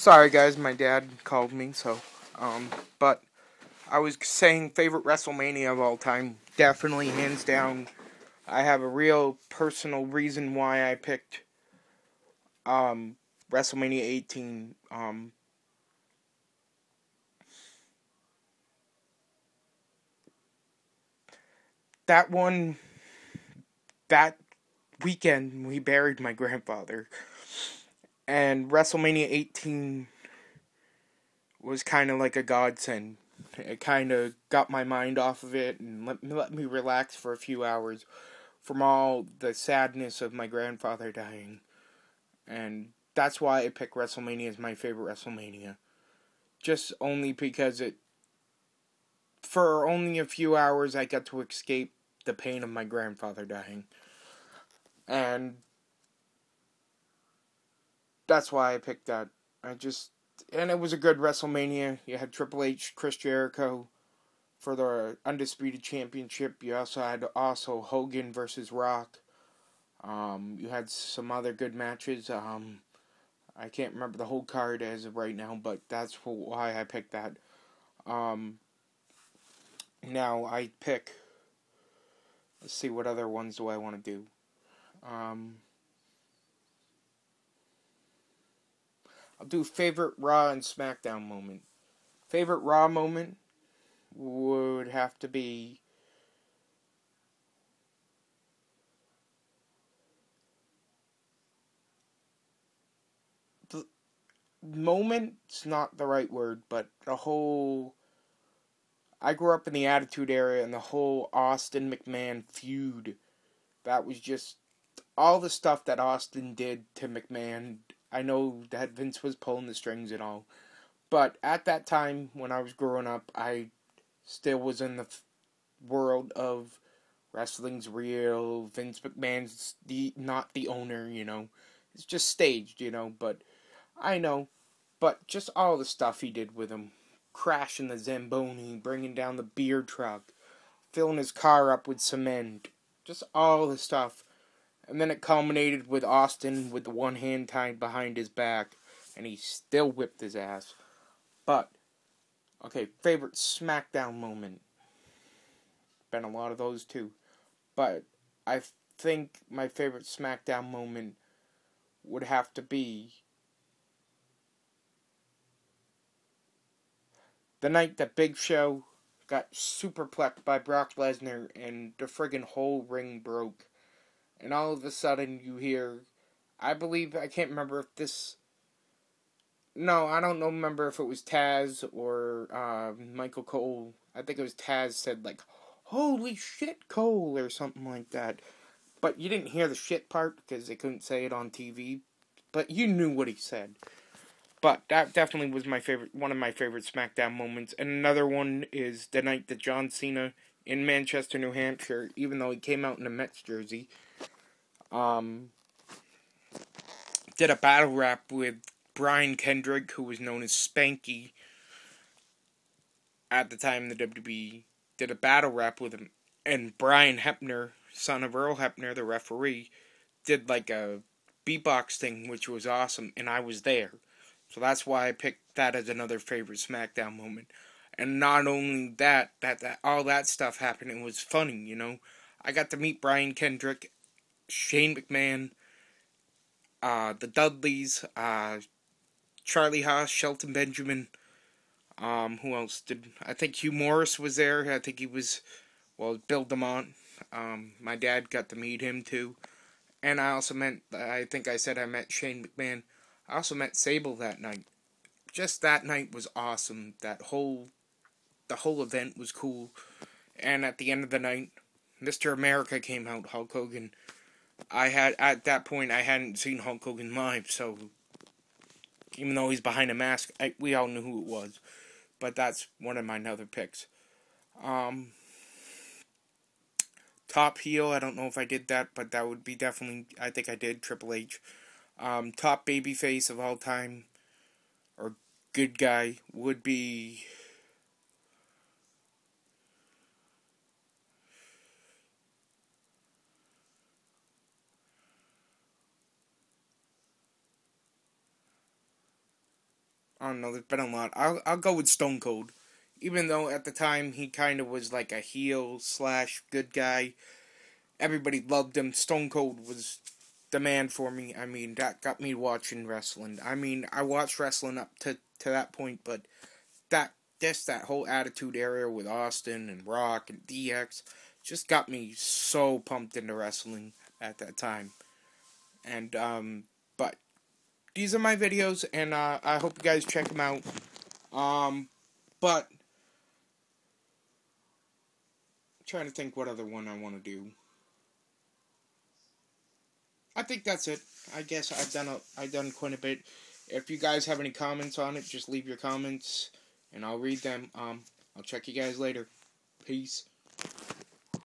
Sorry guys, my dad called me, but I was saying favorite WrestleMania of all time. Definitely, hands down. I have a real personal reason why I picked, WrestleMania 18. That one, that weekend, we buried my grandfather. And WrestleMania 18 was kind of like a godsend. It kind of got my mind off of it and let me relax for a few hours from all the sadness of my grandfather dying. And that's why I picked WrestleMania as my favorite WrestleMania. Just only because for only a few hours, I got to escape the pain of my grandfather dying. And that's why I picked that. And it was a good WrestleMania. You had Triple H, Chris Jericho for the Undisputed Championship. You also had Hogan versus Rock. You had some other good matches. I can't remember the whole card as of right now, but that's why I picked that. Now I pick. Let's see, what other ones do I want to do? I'll do favorite Raw and SmackDown moment. Favorite Raw moment would have to be the moment's not the right word, but the whole. I grew up in the Attitude Era, and the whole Austin McMahon feud. That was just all the stuff that Austin did to McMahon. I know that Vince was pulling the strings and all, but at that time when I was growing up, I still was in the world of wrestling's real. Vince McMahon's not the owner, It's just staged, But I know, but just all the stuff he did with him, crashing the Zamboni, bringing down the beer truck, filling his car up with cement, just all the stuff. And then it culminated with Austin with the one hand tied behind his back, and he still whipped his ass. But, okay, favorite SmackDown moment. Been a lot of those too. But I think my favorite SmackDown moment would have to be the night that Big Show got superplexed by Brock Lesnar and the friggin' whole ring broke. And all of a sudden you hear, I can't remember if this, no, I don't remember if it was Taz or Michael Cole. I think it was Taz said like, holy shit, Cole, or something like that. But you didn't hear the shit part because they couldn't say it on TV. But you knew what he said. But that definitely was one of my favorite SmackDown moments. And another one is the night that John Cena in Manchester, New Hampshire, even though he came out in a Mets jersey, did a battle rap with Brian Kendrick, who was known as Spanky at the time in the WWE, did a battle rap with him. And Brian Hebner, son of Earl Hebner, the referee, did like a beatbox thing, which was awesome, and I was there. So that's why I picked that as another favorite SmackDown moment. And not only that all that stuff happened, it was funny, I got to meet Brian Kendrick, Shane McMahon, the Dudleys, Charlie Haas, Shelton Benjamin, who else I think Hugh Morris was there. I think he was, Bill DeMont. My dad got to meet him too. And I think I said I met Shane McMahon. I also met Sable that night. Just that night was awesome. The whole event was cool. And at the end of the night, Mr. America came out, Hulk Hogan. At that point, I hadn't seen Hulk Hogan live, so even though he's behind a mask, we all knew who it was. But that's one of my other picks. Top heel, I don't know if I did that, but that would be definitely, I think I did, Triple H. Top babyface of all time, or good guy, would be I don't know, there's been a lot. I'll go with Stone Cold. Even though at the time he kind of was like a heel slash good guy, everybody loved him. Stone Cold was the man for me. I mean, that got me watching wrestling. I mean, I watched wrestling up to that point, but that whole Attitude Era with Austin and Rock and DX just got me so pumped into wrestling at that time. And but these are my videos, and I hope you guys check them out. But I'm trying to think what other one I want to do. I think that's it. I guess I've done quite a bit. If you guys have any comments on it, just leave your comments, and I'll read them. I'll check you guys later. Peace.